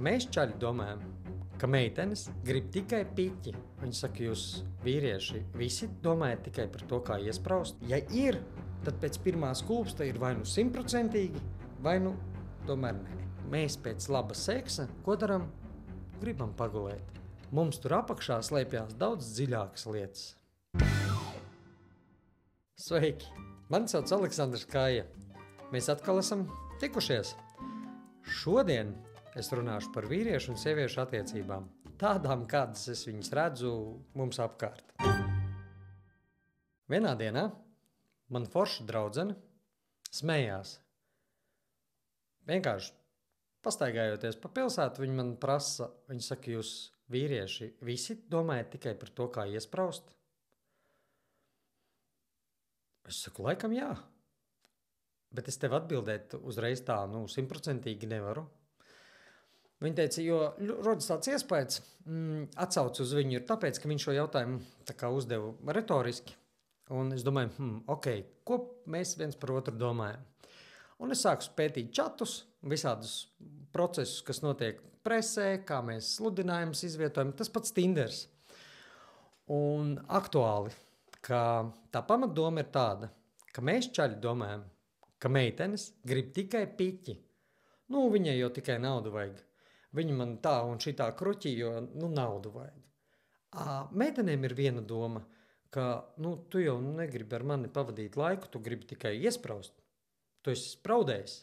Mēs čaļi domājam, ka meitenes grib tikai piķi. Viņi saka, jūs vīrieši visi domājat tikai par to, kā iespraust. Ja ir, tad pēc pirmā skūpsta ir vai nu 100%, vai nu tomēr nē. Mēs pēc laba seksa, ko daram? Gribam pagulēt. Mums tur apakšā slēpjās daudz dziļākas lietas. Sveiki! Mani sauc Aleksandrs Kāja. Mēs atkal esam tikušies. Šodien es runāšu par vīriešu un sieviešu attiecībām. Tādām, kādas es viņas redzu mums apkārt. Vienā dienā man forša draudzene smējās. Vienkārši pastaigājoties pa pilsētu, viņa man prasa, viņa saka, jūs vīrieši visi domājat tikai par to, kā iespraust? Es saku, laikam jā. Bet es tev atbildēt uzreiz tā, 100% nevaru. Viņa teica, jo rodas tāds iespējas, atsauc uz viņu ir tāpēc, ka viņš šo jautājumu tā kā uzdeva retoriski. Un es domāju, ko mēs viens par otru domājam? Un es sāku pētīt čatus, visādus procesus, kas notiek presē, kā mēs sludinājumus izvietojam, tas pats Tinders. Un aktuāli, ka tā pamatdoma ir tāda, ka mēs čaļi domājam, ka meitenes grib tikai piķi. Viņai jau tikai naudu vajag. Viņa man tā un šitā kruķī, jo naudu vajag. Meitenēm ir viena doma, ka tu jau negribi ar mani pavadīt laiku, tu gribi tikai iespraust. Tu esi spraudējis.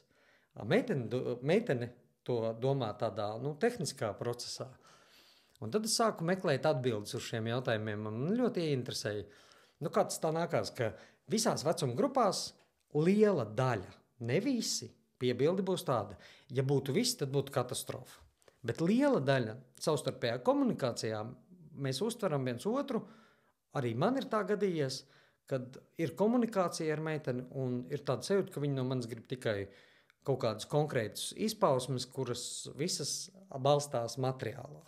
Meitene to domā tādā tehniskā procesā. Un tad es sāku meklēt atbildes uz šiem jautājumiem. Man ļoti ieinteresēja. Kā tas tā nākās, ka visās vecuma grupās liela daļa, ne visi, piebildi būs tāda. Ja būtu visi, tad būtu katastrofa. Bet liela daļa savstarpējā komunikācijā mēs uztveram viens otru. Arī man ir tā gadījies, kad ir komunikācija ar meiteni un ir tāda sajūta, ka viņi no manis grib tikai kaut kādus konkrētus izpausmes, kuras visas balstās materiālā.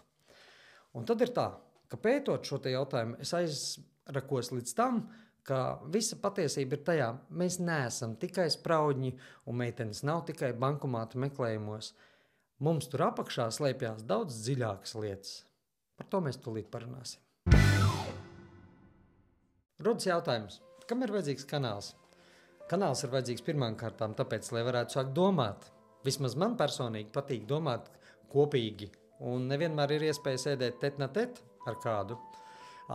Un tad ir tā, ka pētot šo te jautājumu, es aizrakos līdz tam, ka visa patiesība ir tajā, mēs neesam tikai spraudņi un meitenes nav tikai bankomāta meklējumos. Mums tur apakšā slēpjās daudz dziļākas lietas. Par to mēs tūlīt parunāsim. Rodas jautājums, kam ir vajadzīgs kanāls? Kanāls ir vajadzīgs pirmām kārtām tāpēc, lai varētu sākt domāt. Vismaz man personīgi patīk domāt kopīgi. Un nevienmēr ir iespēja sēdēt tet-na-tet ar kādu.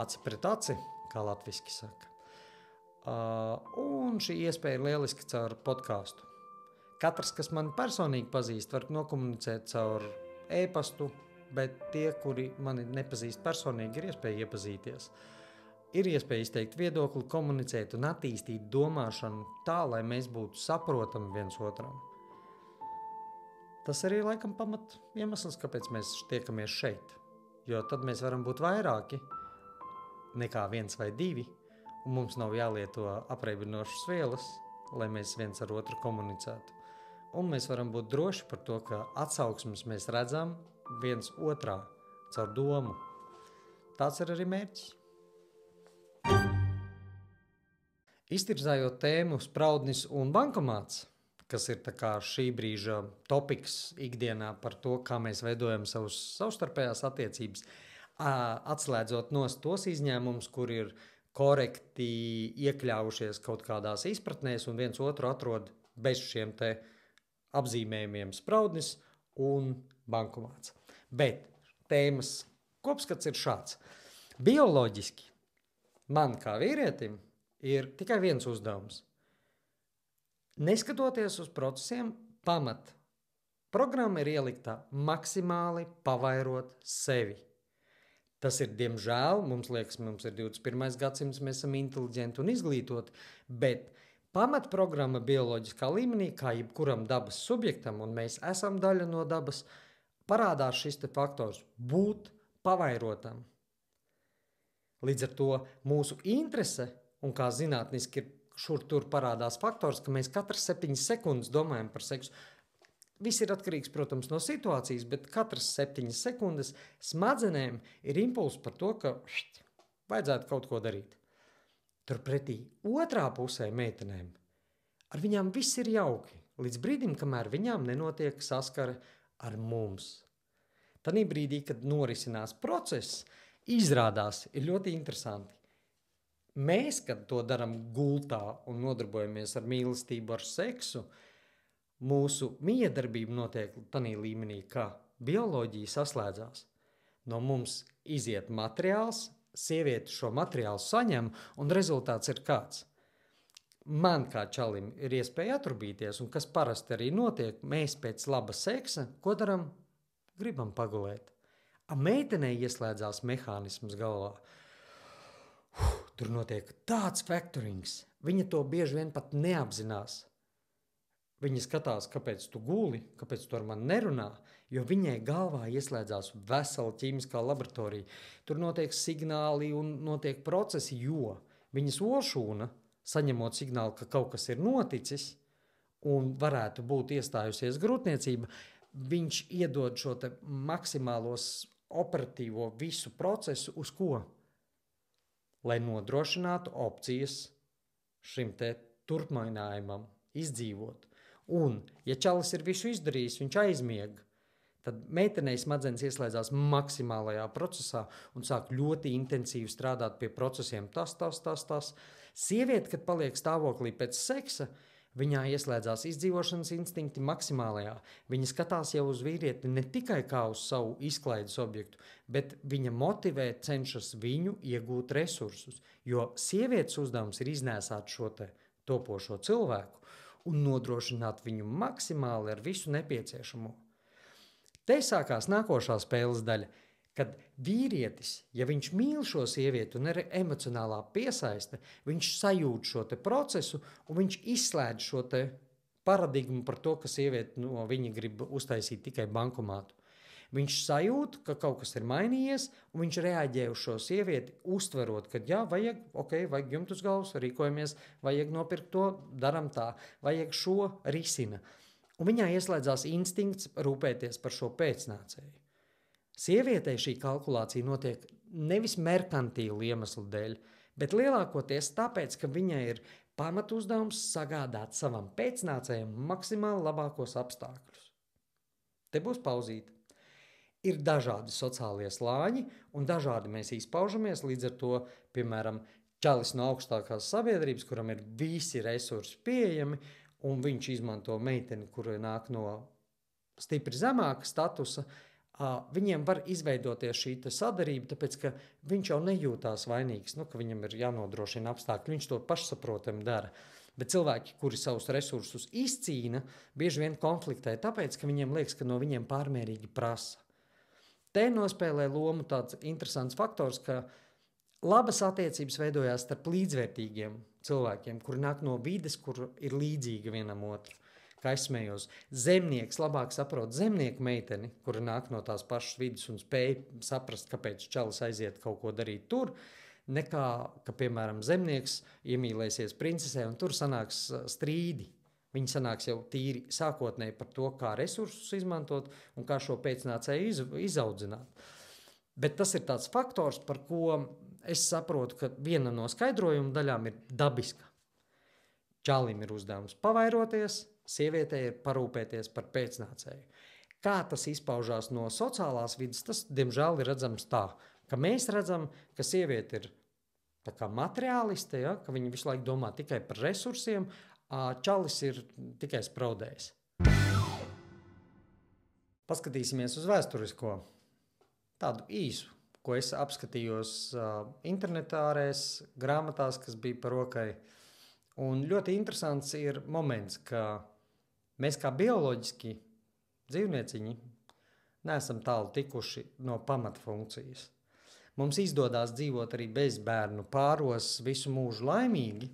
Aci pret aci, kā latviski saka. Un šī iespēja ir lieliski caur podcastu. Katrs, kas mani personīgi pazīst, var nokomunicēt caur e-pastu, bet tie, kuri mani nepazīst personīgi, ir iespēja iepazīties. Ir iespēja izteikt viedokli, komunicēt un attīstīt domāšanu tā, lai mēs būtu saprotami viens otram. Tas arī laikam pamat iemesls, kāpēc mēs tiekamies šeit. Jo tad mēs varam būt vairāki nekā viens vai divi, un mums nav jālieto apreibinošas vielas, lai mēs viens ar otru komunicētu. Un mēs varam būt droši par to, ka atsauksmes mēs redzam viens otrā caur domu. Tāds ir arī mērķis. Iztirzājot tēmu spraudnis un bankomāts, kas ir tā kā šī brīža topiks ikdienā par to, kā mēs veidojam savstarpējās attiecības, atslēdzot nost tos izņēmumus, kur ir korekti iekļāvušies kaut kādās izpratnēs un viens otru atrod bez šiem te apzīmējumiem spraudnis un bankomāts. Bet tēmas kopskats ir šāds. Bioloģiski man kā vīrietim ir tikai viens uzdevums. Neskatoties uz procesiem, pamat programma ir ieliktā maksimāli pavairot sevi. Tas ir, diemžēl, mums liekas, mums ir 21. gadsimts, mēs esam inteliģenti un izglītoti, bet pamatprogramma bioloģiskā līmenī, kā jebkuram dabas subjektam, un mēs esam daļa no dabas, parādās šis te faktors būt pavairotam. Līdz ar to mūsu interese, un kā zinātniski ir šur tur parādās faktors, ka mēs katras 7 sekundes domājam par seksu. Viss ir atkarīgs, protams, no situācijas, bet katras 7 sekundes smadzenēm ir impulss par to, ka vajadzētu kaut ko darīt. Turpretī otrā pusē meitenēm, ar viņām viss ir jauki, līdz brīdim, kamēr viņām nenotiek saskare ar mums. Tanī brīdī, kad norisinās process, izrādās ir ļoti interesanti. Mēs, kad to daram gultā un nodarbojamies ar mīlestību, ar seksu, mūsu miedarbība notiek tanī līmenī, ka bioloģija saslēdzās. No mums iziet materiāls, sieviete šo materiālu saņem, un rezultāts ir kāds. Man kā čalim ir iespēja atrubīties, un kas parasti arī notiek, mēs pēc laba seksa, ko daram? Gribam pagulēt. A meitenei ieslēdzās mehānisms galvā. Tur notiek tāds faktorings. Viņa to bieži vien pat neapzinās. Viņa skatās, kāpēc tu guli, kāpēc tu ar mani nerunā, jo viņai galvā ieslēdzās vesela ķīmiskā laboratorija. Tur notiek signāli un notiek procesi, jo viņas olšūna, saņemot signālu, ka kaut kas ir noticis un varētu būt iestājusies grūtniecība, viņš iedod šo te maksimālos operatīvo visu procesu uz ko? Lai nodrošinātu opcijas šim te turpmākajam izdzīvot. Un, ja čalis ir visu izdarījis, viņš aizmieg, tad meitenei smadzenes ieslēdzās maksimālajā procesā un sāk ļoti intensīvi strādāt pie procesiem. Tas. Sieviete, kad paliek stāvoklī pēc seksa, viņā ieslēdzās izdzīvošanas instinkti maksimālajā. Viņa skatās jau uz vīrieti ne tikai kā uz savu izklaides objektu, bet viņa motivē, cenšas viņu iegūt resursus, jo sievietes uzdevums ir iznēsāt šo te topošo cilvēku un nodrošināt viņu maksimāli ar visu nepieciešamo. Te sākās nākošā spēles daļa, kad vīrietis, ja viņš mīl šo sievieti un ir emocionālā piesaiste, viņš sajūt šo te procesu un viņš izslēdz šo te paradigmu par to, ka sieviete no viņa grib uztaisīt tikai bankomātu. Viņš sajūt, ka kaut kas ir mainījies, un viņš reaģē uz šo sievieti, uztverot, ka jā, vajag jumtu uz galvas, rīkojamies, vajag nopirkt to, daram tā, vajag šo risina. Un viņā ieslēdzās instinkts rūpēties par šo pēcnācēju. Sievietei šī kalkulācija notiek nevis merkantīlu iemeslu dēļ, bet lielākoties tāpēc, ka viņai ir pamatuzdevums sagādāt savam pēcnācējam maksimāli labākos apstākļus. Te būs pauzīte. Ir dažādi sociālie slāņi un dažādi mēs izpaužamies, līdz ar to, piemēram, čalis no augstākās sabiedrības, kuram ir visi resursi pieejami, un viņš izmanto meiteni, kura nāk no stipri zemāka statusa, viņiem var izveidoties šī sadarība, tāpēc, ka viņš jau nejūtās vainīgs, ka viņam ir jānodrošina apstākļi, viņš to pašsaprotami dara. Bet cilvēki, kuri savus resursus izcīna, bieži vien konfliktē, tāpēc, ka viņiem liekas, ka no viņiem pārmērīgi prasa. Te nospēlē lomu tāds interesants faktors, ka labas attiecības veidojās starp līdzvērtīgiem cilvēkiem, kuri nāk no vides, kur ir līdzīga vienam otru. Kā es smējos, zemnieks labāk saprot zemnieku meiteni, kura nāk no tās pašas vidas un spēj saprast, kāpēc čalis aiziet kaut ko darīt tur, nekā, ka, piemēram, zemnieks iemīlēsies princesē un tur sanāks strīdi. Viņi sanāks jau tīri sākotnēji par to, kā resursus izmantot un kā šo pēcnācēju izaudzināt. Bet tas ir tāds faktors, par ko es saprotu, ka viena no skaidrojuma daļām ir dabiska. Čalim ir uzdevums pavairoties, sievietei ir parūpēties par pēcnācēju. Kā tas izpaužās no sociālās vidas, tas, diemžēl, ir redzams tā, ka mēs redzam, ka sieviete ir tā kā materiāliste, ja, ka viņa visu laiku domā tikai par resursiem, čalis ir tikai spraudējis. Paskatīsimies uz vēsturisko, tādu īsu, ko es apskatījos internetārēs, grāmatās, kas bija par rokai. Un ļoti interesants ir moments, ka mēs kā bioloģiski dzīvnieciņi neesam tālu tikuši no pamatfunkcijas. Mums izdodās dzīvot arī bez bērnu pāros visu mūžu laimīgi,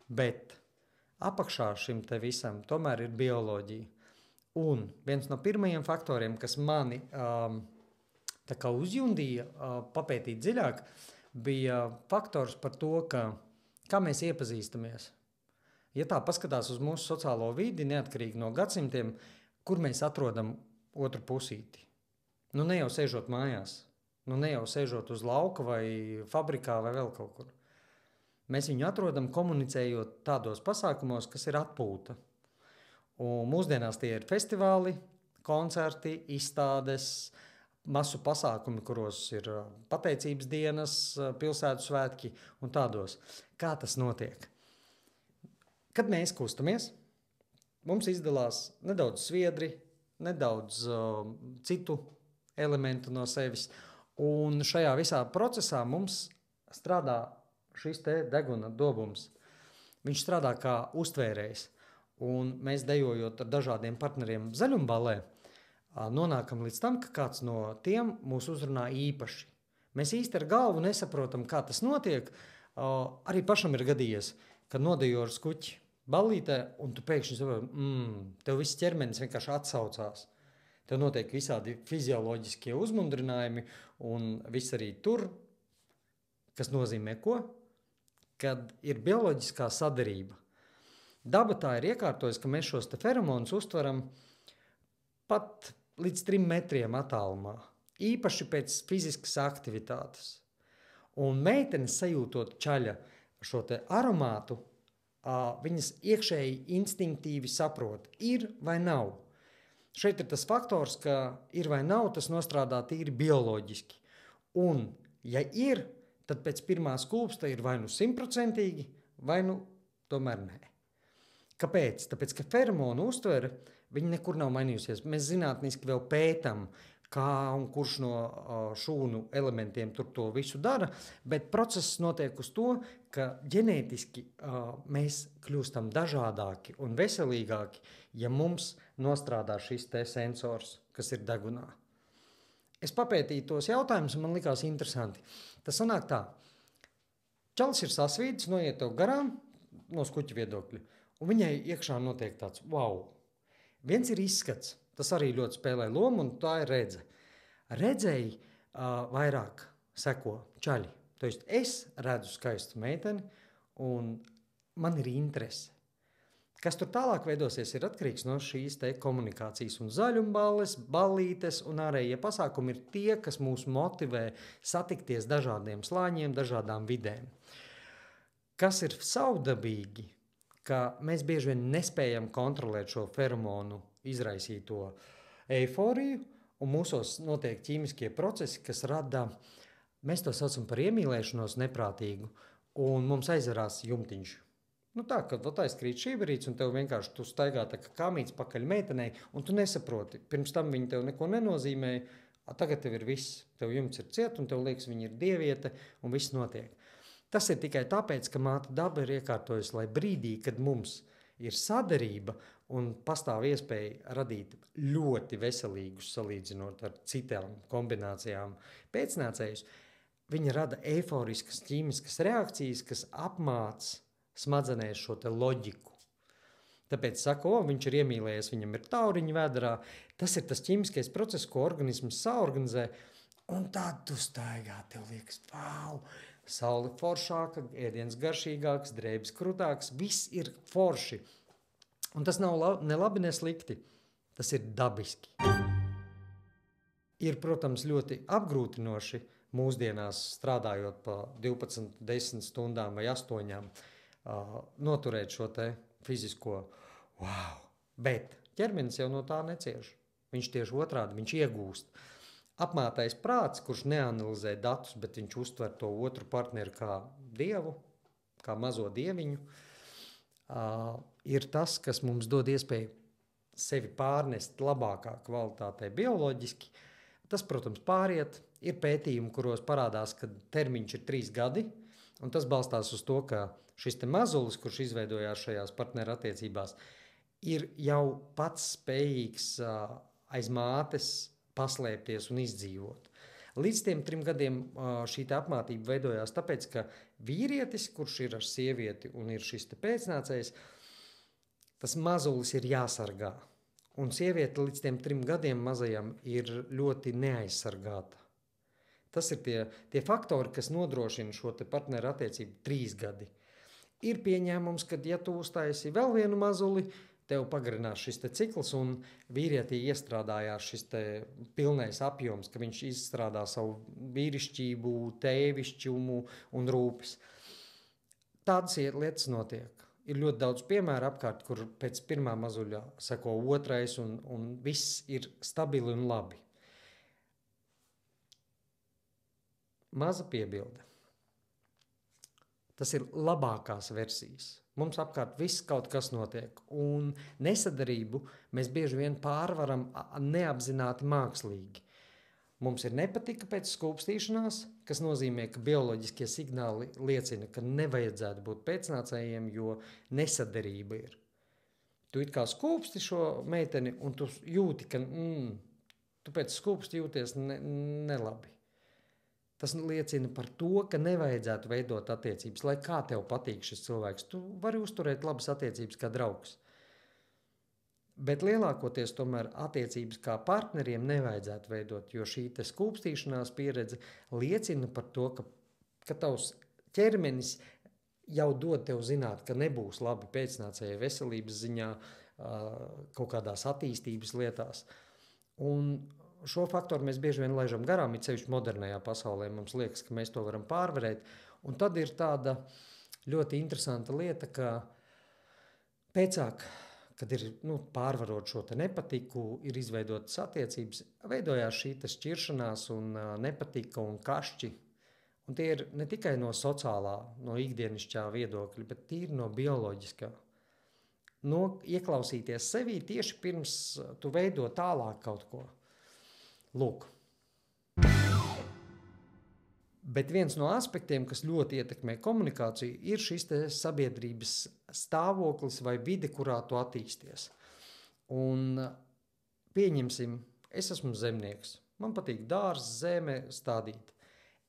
bet apakšā šim te visam tomēr ir bioloģija. Un viens no pirmajiem faktoriem, kas mani tā kā uzjundīja papētīt dziļāk, bija faktors par to, kā mēs iepazīstamies. Ja tā paskatās uz mūsu sociālo vidi, neatkarīgi no gadsimtiem, kur mēs atrodam otru pusīti. Ne jau sēžot mājās, ne jau sēžot uz lauka vai fabrikā vai vēl kaut kur. Mēs viņu atrodam komunicējot tādos pasākumos, kas ir atpūta. Un mūsdienās tie ir festivāli, koncerti, izstādes, masu pasākumi, kuros ir pateicības dienas, pilsētu svētki un tādos. Kā tas notiek? Kad mēs kustamies, mums izdalās nedaudz sviedri, nedaudz citu elementu no sevis, un šajā visā procesā mums strādā šis te deguna dobums. Viņš strādā kā uztvērējs, un mēs dejojot ar dažādiem partneriem zaļumballē, nonākam līdz tam, ka kāds no tiem mūs uzrunā īpaši. Mēs īsti ar galvu nesaprotam, kā tas notiek. Arī pašam ir gadījies, kad nodejo ar skuķi ballītē, un tu pēkšņi saproti, tev viss ķermenis vienkārši atsaucās. Tev notiek visādi fizioloģiskie uzmundrinājumi, un viss arī tur, kas nozīmē ko? Kad ir bioloģiskā sadarība. Daba tā ir iekārtojusi, ka mēs šos te feromonus uztveram pat līdz 3 metriem attālumā, īpaši pēc fiziskas aktivitātes. Un meitenes sajūtot čaļa šo te aromātu, viņas iekšēji instinktīvi saprot, ir vai nav. Šeit ir tas faktors, ka ir vai nav, tas nostrādā tīri bioloģiski. Un, ja ir, tad pēc pirmā skūpsta ir vai nu 100%, vai nu tomēr nē. Kāpēc? Tāpēc, ka feromonu uztvere, viņa nekur nav mainījusies. Mēs zinātniski vēl pētam, kā un kurš no šūnu elementiem tur to visu dara, bet process notiek uz to, ka ģenētiski mēs kļūstam dažādāki un veselīgāki, ja mums nostrādā šis te sensors, kas ir degunā. Es papētīju tos jautājumus, un man likās interesanti. Tas sanāk tā, čalis ir sasvīdis, noiet tev garām no skuķa viedokļa, un viņai iekšā notiek tāds wow. Viens ir izskats, tas arī ļoti spēlē lomu, un tā ir redze. Redzēji vairāk seko čaļi. To jest, es redzu skaistu meiteni, un man ir interese. Kas tur tālāk veidosies, ir atkarīgs no šīs te komunikācijas, un zaļumballes, ballītes un ārējie pasākumi ir tie, kas mūs motivē satikties dažādiem slāņiem, dažādām vidēm. Kas ir savdabīgi, ka mēs bieži vien nespējam kontrolēt šo feromonu izraisīto eiforiju, un mūsos notiek ķīmiskie procesi, kas rada, mēs to saucam par iemīlēšanos neprātīgu, un mums aizverās jumtiņš. Nu tā, kad aizkrīt šīberīts, un tev vienkārši tu staigā tā kā kāmīts pakaļ meitenei, un tu nesaproti. Pirms tam viņi tev neko nenozīmēja, tagad tev ir viss, tev jumts ir ciet, un tev liekas, viņi ir dieviete, un viss notiek. Tas ir tikai tāpēc, ka māte daba ir iekārtojusi, lai brīdī, kad mums ir sadarība un pastāv iespēja radīt ļoti veselīgus, salīdzinot ar citām kombinācijām pēcnācējus, viņa rada eiforiskas ķīmiskas reakcijas, kas apmāc smadzenēs šo te loģiku. Tāpēc saka, viņš ir iemīlējies, viņam ir tauriņi vēderā. Tas ir tas ķīmiskais process, ko organisms saorganizē, un tad tu staigā, tev liekas, wow, saule foršāka, ēdiens garšīgāks, drēbes krūtāks, viss ir forši. Un tas nav ne labi, ne slikti. Tas ir dabiski. Ir, protams, ļoti apgrūtinoši mūsdienās strādājot pa 12, 10 stundām vai 8, noturēt šo te fizisko wow. Bet ķermenis jau no tā necieš. Viņš tieši otrādi, viņš iegūst. Apmātais prāts, kurš neanalizē datus, bet viņš uztver to otru partneri kā dievu, kā mazo dieviņu, ir tas, kas mums dod iespēju sevi pārnest labākā kvalitātē bioloģiski. Tas, protams, pāriet. Ir pētījumi, kuros parādās, ka termiņš ir 3 gadi, un tas balstās uz to, ka šis te mazulis, kurš izveidojās šajās partneru attiecībās, ir jau pats spējīgs aiz mātes paslēpties un izdzīvot. Līdz tiem 3 gadiem šī apmātība veidojās tāpēc, ka vīrietis, kurš ir ar sievieti un ir šis te pēcnācējs, tas mazulis ir jāsargā. Un sieviete līdz tiem 3 gadiem mazajam ir ļoti neaizsargāta. Tas ir tie faktori, kas nodrošina šo te partneru attiecību 3 gadi. Ir pieņēmums, ka ja tu uztaisi vēl vienu mazuli, tev pagarinās šis te cikls, un vīrietī iestrādājās šis te pilnais apjoms, ka viņš izstrādā savu vīrišķību, tēvišķumu un rūpes. Tādas lietas notiek. Ir ļoti daudz piemēru apkārt, kur pēc pirmā mazuļa seko otrais, un viss ir stabili un labi. maza piebilde. Tas ir labākās versijas. Mums apkārt viss kaut kas notiek, un nesadarību mēs bieži vien pārvaram neapzināti mākslīgi. Mums ir nepatika pēc skūpstīšanās, kas nozīmē, ka bioloģiskie signāli liecina, ka nevajadzētu būt pēcnācējiem, jo nesadarība ir. Tu it kā skūpsti šo meiteni, un tu jūti, ka tu pēc skūpsti jūties nelabi. Tas liecina par to, ka nevajadzētu veidot attiecības, lai kā tev patīk šis cilvēks. Tu vari uzturēt labas attiecības kā draugs. Bet lielākoties tomēr attiecības kā partneriem nevajadzētu veidot, jo šī te skūpstīšanās pieredze liecina par to, ka tavs ķermenis jau dod tev zināt, ka nebūs labi pēcnācēji veselības ziņā, kaut kādās attīstības lietās. Un šo faktoru mēs bieži vien laižam garām, it sevišķi modernajā pasaulē. Mums liekas, ka mēs to varam pārvarēt. Un tad ir tāda ļoti interesanta lieta, ka pēcāk, kad ir pārvarot šo te nepatiku, ir izveidotas attiecības, veidojās šī šķiršanās un nepatika un kašķi. Un tie ir ne tikai no sociālā, no ikdienišķā viedokļa, bet tīri no bioloģiskā. Ieklausīties sevī tieši pirms tu veido tālāk kaut ko. Lūk. Bet viens no aspektiem, kas ļoti ietekmē komunikāciju, ir šis te sabiedrības stāvoklis vai vide, kurā tu attīsties. Un pieņemsim, es esmu zemnieks. Man patīk dārs, zeme stādīt.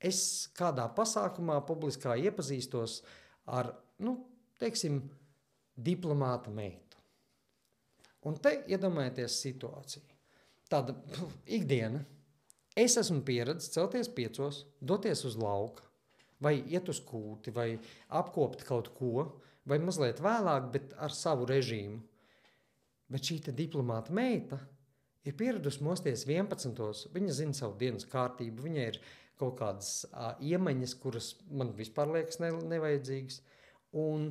Es kādā pasākumā publiskā iepazīstos ar, diplomāta meitu. Un te iedomājieties situāciju. Tāda ikdiena. Es esmu pieredzis celties 5, doties uz lauka, vai iet uz kūti, vai apkopt kaut ko, vai mazliet vēlāk, bet ar savu režīmu. Bet šī te diplomāta meita ir pieradusi mosties 11. Viņa zina savu dienas kārtību, viņa ir kaut kādas iemaņas, kuras man vispār liekas nevajadzīgas. Un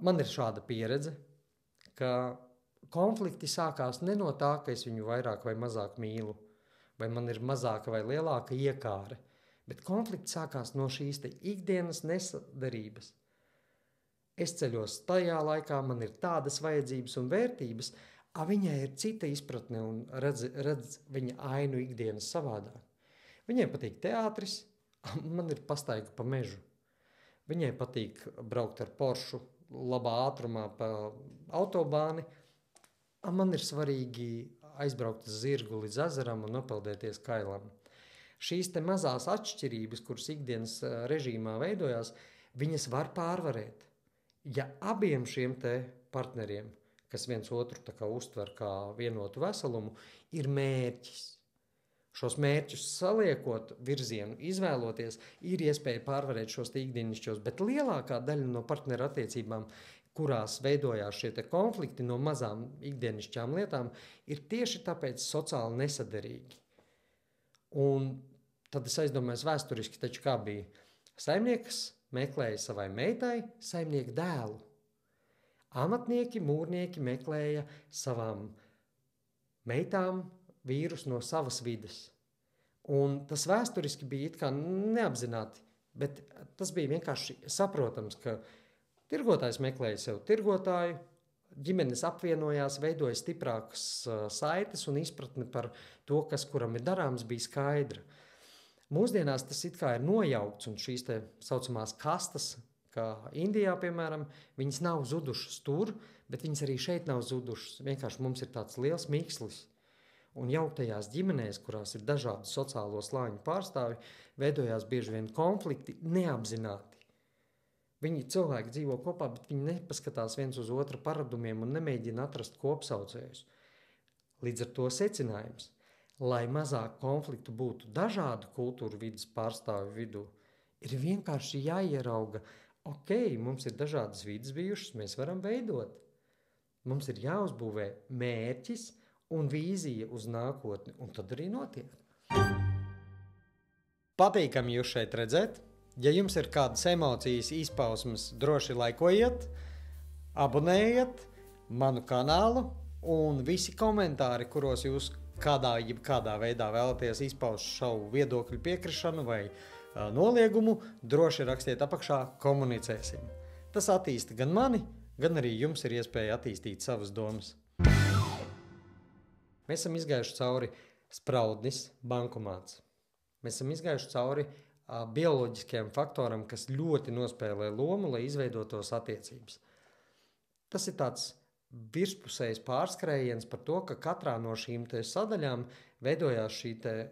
man ir šāda pieredze, ka konflikti sākās ne no tā, ka es viņu vairāk vai mazāk mīlu, vai man ir mazāka vai lielāka iekāre, bet konflikti sākās no šīs te ikdienas nesadarības. Es ceļos tajā laikā, man ir tādas vajadzības un vērtības, viņai ir cita izpratne un redz viņa ainu ikdienas savādāk. Viņai patīk teātris, man ir pastaiga pa mežu. Viņai patīk braukt ar Poršu labā ātrumā pa autobāni, man ir svarīgi aizbraukt uz zirgu līdz ezeram un nopeldēties kailam. Šīs te mazās atšķirības, kuras ikdienas režīmā veidojās, viņas var pārvarēt. Ja abiem šiem te partneriem, kas viens otru tā kā uztver kā vienotu veselumu, ir mērķis. Šos mērķus saliekot virzienu, izvēloties, ir iespēja pārvarēt šos ikdienišķos, bet lielākā daļa no partneru attiecībām, kurās veidojās šie te konflikti no mazām ikdienišķām lietām, ir tieši tāpēc sociāli nesaderīgi. Un tad es aizdomājos vēsturiski, taču kā bija. Saimnieks meklēja savai meitai saimnieku dēlu. Amatnieki, mūrnieki meklēja savām meitām vīrus no savas vides. Un tas vēsturiski bija it kā neapzināti, bet tas bija vienkārši saprotams, ka tirgotājs meklēja sev tirgotāju, ģimenes apvienojās, veidoja stiprākas saites un izpratni par to, kas kuram ir darāms, bija skaidra. Mūsdienās tas it kā ir nojaukts, un šīs te saucamās kastas, kā Indijā, piemēram, viņas nav zudušas tur, bet viņas arī šeit nav zudušas. Vienkārši mums ir tāds liels mikslis. Un jauktajās ģimenēs, kurās ir dažādu sociālo slāņu pārstāvi, veidojās bieži vien konflikti neapzināti. Viņi cilvēki dzīvo kopā, bet viņi nepaskatās viens uz otru paradumiem un nemēģina atrast kopsaucējus. Līdz ar to secinājums, lai mazāk konfliktu būtu dažādu kultūru vidas pārstāvju vidū, ir vienkārši jāierauga, mums ir dažādas vidas bijušas, mēs varam veidot. Mums ir jāuzbūvē mērķis un vīzija uz nākotni, un tad arī notiek. Patīkami jūs šeit redzēt. Ja jums ir kādas emocijas izpausmes, droši laikojiet, abonējiet manu kanālu un visi komentāri, kuros jūs kādā veidā vēlaties izpaust savu viedokļu piekrišanu vai noliegumu, droši rakstiet apakšā, komunicēsim. Tas attīsta gan mani, gan arī jums ir iespēja attīstīt savas domas. Mēs esam izgājuši cauri spraudnis, bankomāts. Mēs esam izgājuši cauri bioloģiskiem faktoram, kas ļoti nospēlē lomu, lai izveidotos attiecības. Tas ir tāds virspusējs pārskrējiens par to, ka katrā no šīm sadaļām veidojās šī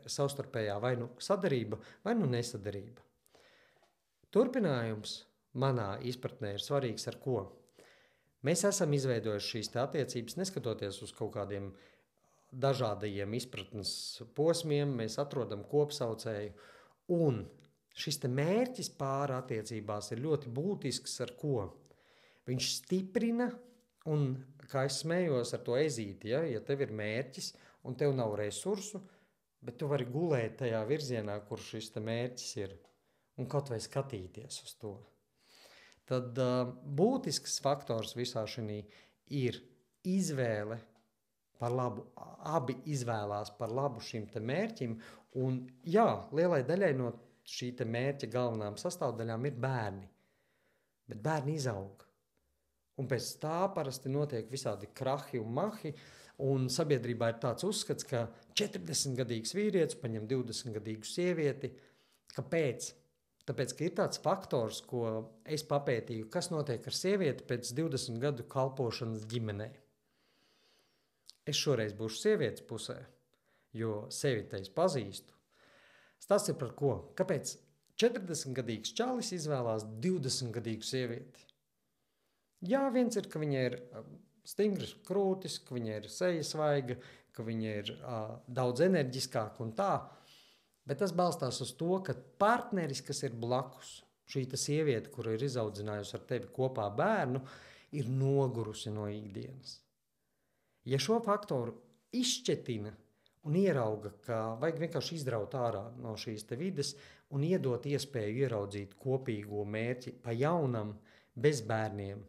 savstarpējā vai nu sadarība, vai nu nesadarība. Turpinājums manā izpratnē ir svarīgs ar ko? Mēs esam izveidojuši šīs attiecības, neskatoties uz kaut kādiem dažādajiem izpratnes posmiem, mēs atrodam kopsaucēju, un šis mērķis pāri attiecībās ir ļoti būtisks ar ko? Viņš stiprina, un kā es smējos ar to ezīti, ja tev ir mērķis un tev nav resursu, bet tu vari gulēt tajā virzienā, kur šis mērķis ir, un kaut vai skatīties uz to. Tad būtisks faktors visā šī ir izvēle par labu, abi izvēlās par labu šim mērķim, un jā, lielai daļai no šī mērķa galvenām sastāvdaļām ir bērni, bet bērni izaug. Un pēc tā parasti notiek visādi krahi un mahi, un sabiedrībā ir tāds uzskats, ka 40-gadīgs vīrietis paņem 20-gadīgu sievieti. Kāpēc? Tāpēc, ka ir tāds faktors, ko es papētīju, kas notiek ar sievieti pēc 20 gadu kalpošanas ģimenē. Es šoreiz būšu sievietes pusē, jo sevi te es pazīstu. Tas ir par ko? Kāpēc 40-gadīgs čalis izvēlās 20-gadīgu sievieti? Jā, viens ir, ka viņa ir stingrs krūtis, ka viņa ir seja svaiga, ka viņa ir daudz enerģiskāka un tā, bet tas balstās uz to, ka partneris, kas ir blakus, šī sieviete, kuru ir izaudzinājusi ar tevi kopā bērnu, ir nogurusi no ikdienas. Ja šo faktoru izšķetina un ierauga, ka vajag vienkārši izraut ārā no šīs vides un iedot iespēju ieraudzīt kopīgo mērķi pa jaunam, bez bērniem,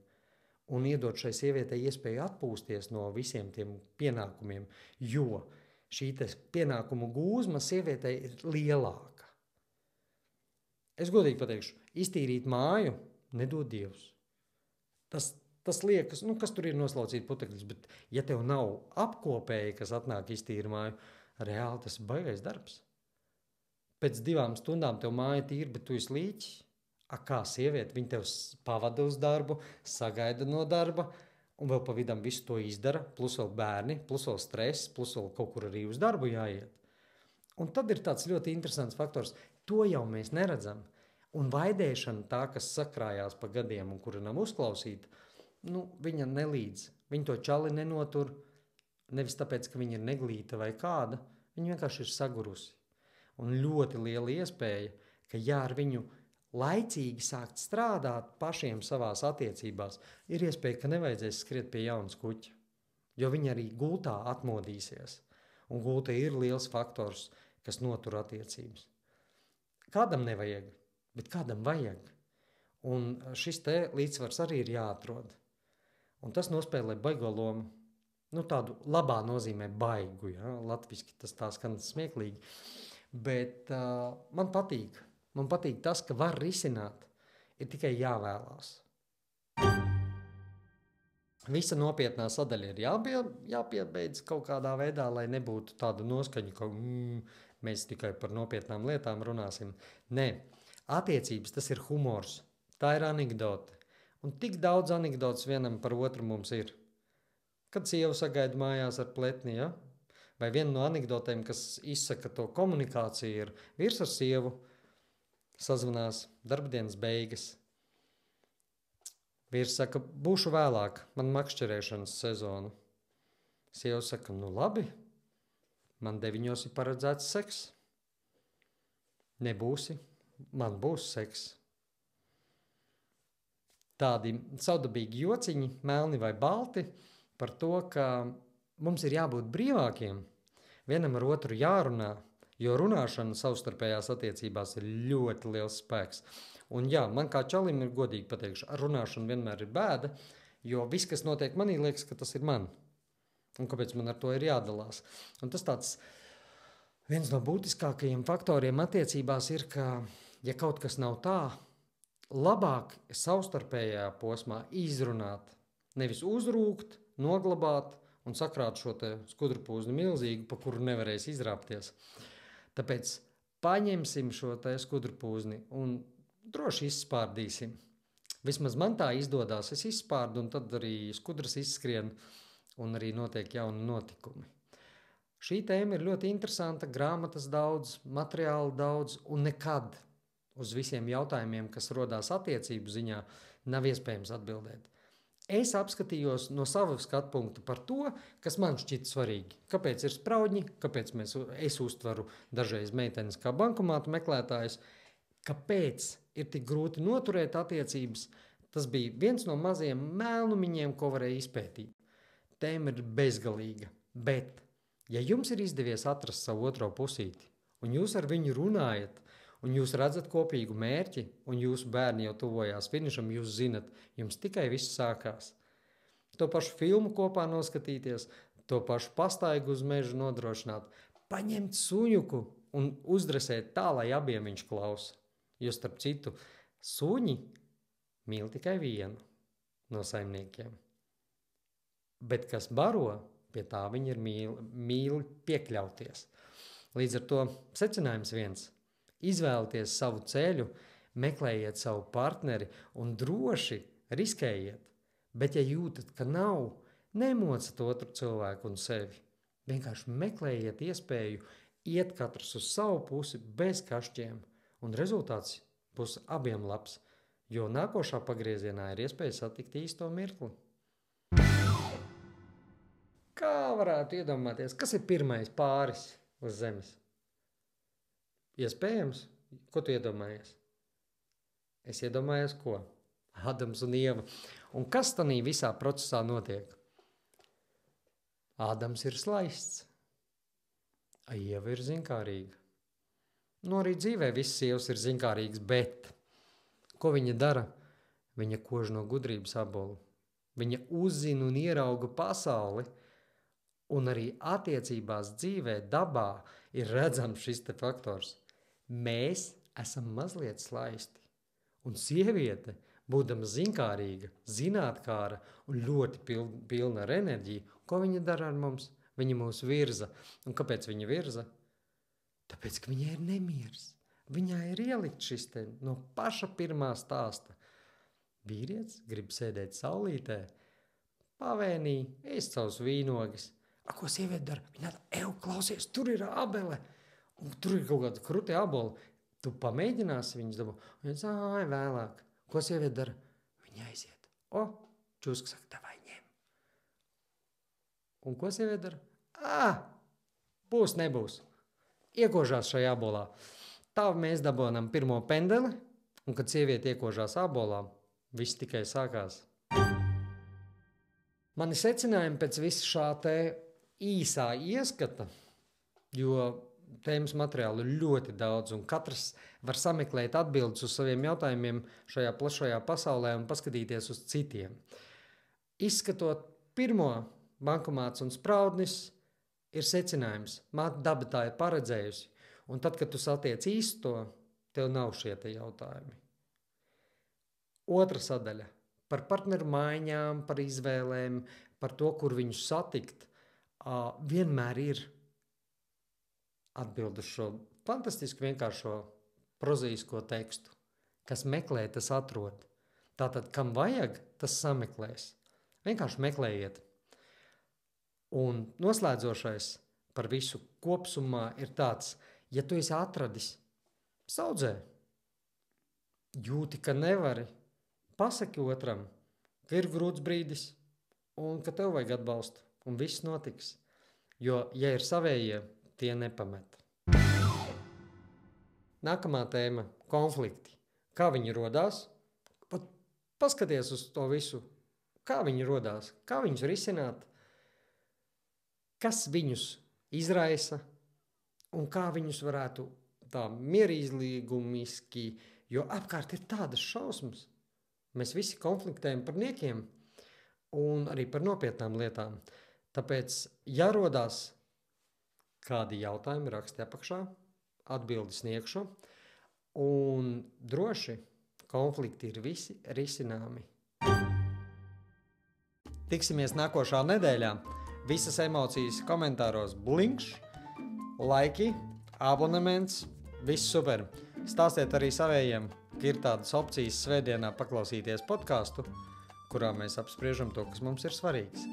un iedot šai sievietei iespēju atpūsties no visiem tiem pienākumiem, jo šī pienākumu gūzma sievietei ir lielāka. Es godīgi pateikšu, iztīrīt māju nedod Dievs. Tas liekas, kas tur ir noslaucīt putekļus, bet ja tev nav apkopēji, kas atnāk iztīri māju, reāli tas ir baigais darbs. Pēc 2 stundām tev māja tīra, bet tu esi līķis. Kā sieviete, viņa tev pavada uz darbu, sagaida no darba, un vēl pa vidam visu to izdara, plus vēl bērni, plus vēl stress, plus vēl kaut kur arī uz darbu jāiet. Un tad ir tāds ļoti interesants faktors, to jau mēs neredzam. Un vaidēšana tā, kas sakrājās pa gadiem un kura nav uzklausīta, viņa nelīdz. Viņa to čali nenotur, nevis tāpēc, ka viņa ir neglīta vai kāda, viņa vienkārši ir sagurusi. Un ļoti liela iespēja, ka ar viņu laicīgi sākt strādāt pašiem savās attiecībās, ir iespēja, ka nevajadzēs skriet pie jaunas kuķa, jo viņa arī gultā atmodīsies. Un gulta ir liels faktors, kas notur attiecības. Kādam nevajag, bet kādam vajag. Un šis līdzsvars arī ir jāatrod. Un tas nospēlē baigo lomu. Tādu labā nozīmē baigu, ja? Latviski tas tā skan smieklīgi. Bet man patīk. Man patīk tas, ka var risināt, ir tikai jāvēlās. Visa nopietnā sadaļa ir jāpiebeidz kaut kādā veidā, lai nebūtu tādu noskaņu, ka mēs tikai par nopietnām lietām runāsim. Nē, attiecības tas ir humors, tā ir anekdote. Un tik daudz anekdotes vienam par otru mums ir. Kad sieva sagaida mājās ar pletni, ja? Vai viena no anekdotēm, kas izsaka to komunikāciju, ir vīrs ar sievu, sazvanās, darbdienas beigas. Vīrs saka, būšu vēlāk, man makšķerēšanas sezonu. Sieva saka, labi, man 9 ir paredzēts seks. Nebūsi, man būs seks. Tādi saudabīgi jociņi, melni vai balti, par to, ka mums ir jābūt brīvākiem, vienam ar otru jārunā, jo runāšana savstarpējās attiecībās ir ļoti liels spēks. Un jā, man kā čalim ir godīgi pateikšu, ar runāšanu vienmēr ir bēda, jo viss, kas notiek manī, liekas, ka tas ir man. un kāpēc man ar to ir jādalās. Un tas tāds viens no būtiskākajiem faktoriem attiecībās ir, ka, ja kaut kas nav tā, labāk savstarpējā posmā izrunāt, nevis uzrūkt, noglabāt un sakrāt šo te skudrupūzni milzīgu, pa kuru nevarēs izrāpties. Tāpēc paņemsim šo te skudrupūzni un droši izspārdīsim. Vismaz man tā izdodās, es izspārdu un tad arī skudras izskrien un arī notiek jauni notikumi. Šī tēma ir ļoti interesanta, grāmatas daudz, materiālu daudz un nekad uz visiem jautājumiem, kas rodās attiecību ziņā, nav iespējams atbildēt. Es apskatījos no sava skatu punkta par to, kas man šķita svarīgi. Kāpēc ir spraudņi, kāpēc es uztveru dažreiz meitenes kā bankomātu meklētājus, kāpēc ir tik grūti noturēt attiecības. Tas bija viens no mazajiem mēlnumiņiem, ko varēja izpētīt. Tēma ir bezgalīga, bet ja jums ir izdevies atrast savu otro pusīti, un jūs ar viņu runājat, un jūs redzat kopīgu mērķi, un jūsu bērni jau tuvojās finišam, jūs zinat, jums tikai viss sākās. To pašu filmu kopā noskatīties, to pašu pastaigu uz mežu nodrošināt, paņemt suņuku un uzdresēt tā, lai abiem viņš klausa. Jo starp citu, suņi mīl tikai vienu no saimniekiem. Bet kas baro, pie tā viņi ir mīl piekļauties. Līdz ar to secinājums viens. Izvēlieties savu ceļu, meklējiet savu partneri un droši riskējiet. Bet ja jūtat, ka nav, nemocat otru cilvēku un sevi. Vienkārši meklējiet iespēju iet katrs uz savu pusi bez kašķiem. Un rezultāts būs abiem labs, jo nākošā pagriezienā ir iespēja satikt īsto mirkli. Kā varētu iedomāties, kas ir pirmais pāris uz zemes? Iespējams, ko tu iedomājies? Es iedomājos, ko? Ādams un Ieva. Un kas tanī visā procesā notiek? Ādams ir slaists, Ieva ir zinkārīga. Arī dzīvē visas sievas ir zinkārīgas, bet ko viņa dara? Viņa kož no gudrības abolu. Viņa uzzina un ierauga pasauli, un arī attiecībās dzīvē, dabā ir redzams šis te faktors. Mēs esam mazliet slaisti, un sieviete, būdama zinkārīga, zinātkāra un ļoti pilna ar enerģiju, ko viņa dara ar mums? Viņa mūs virza. Un kāpēc viņa virza? Tāpēc, ka viņai ir nemieris. Viņai ir ielikt šis te no paša pirmā stāsta. Vīrietis grib sēdēt saulītē, pavēnī, ēst savus vīnogas. Ko sieviete dara? Viņa dara, klausies, tur ir abele. Un tur ir kaut kāda krute aboli. Tu pamēģināsi viņas dabu. Viņa saka, vēlāk. Ko sieviete dara? Viņa aiziet. Čuska saka, davai ņem. Un ko sieviete dara? Būs, nebūs. Iekožās šajā abolā. Tā mēs dabonam pirmo pendeli, un kad sieviete iekožās abolā, viss tikai sākās. Mani secinājumi pēc visa šā te īsā ieskata, jo tēmas materiālu ir ļoti daudz, un katrs var sameklēt atbildes uz saviem jautājumiem šajā plašajā pasaulē un paskatīties uz citiem. Izskatot pirmo bankomāts un spraudnis, ir secinājums. Māte daba tā ir paredzējusi, un tad, kad tu satiec īsto, tev nav šie te jautājumi. Otra sadaļa par partneru maiņām, par izvēlēm, par to, kur viņus satikt, vienmēr ir atbild uz šo fantastiski vienkāršo prozīsko tekstu. Kas meklē, tas atrod. Tātad, kam vajag, tas sameklēs. Vienkārši meklējiet. Un noslēdzošais par visu kopsumā ir tāds, ja tu esi atradis, saudzē. Jūti, ka nevari, pasaki otram, ka ir grūts brīdis un ka tev vajag atbalstu un viss notiks. Jo, ja ir savējie, tie nepamet. Nākamā tēma – konflikti. Kā viņi rodās? Paskaties uz to visu. Kā viņi rodās? Kā viņus risināt? Kas viņus izraisa? Un kā viņus varētu tā mierīglīgumiski, jo apkārt ir tādas šausmas. Mēs visi konfliktējam par niekiem un arī par nopietnām lietām. Tāpēc, ja rodās kādi jautājumi, raksti apakšā, atbildi sniegšu, un droši konflikti ir visi risināmi. Tiksimies nākošā nedēļā. Visas emocijas komentāros blinkš, laiki, abonements, viss super. Stāstiet arī savējiem, ka ir tādas opcijas svētdienā paklausīties podcastu, kurā mēs apspriežam to, kas mums ir svarīgs.